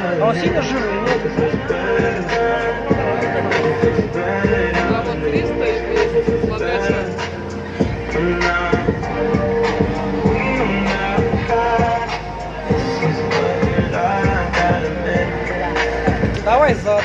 А он сильно жирный, нет? А вот 300 и 200 сладкая. Давай за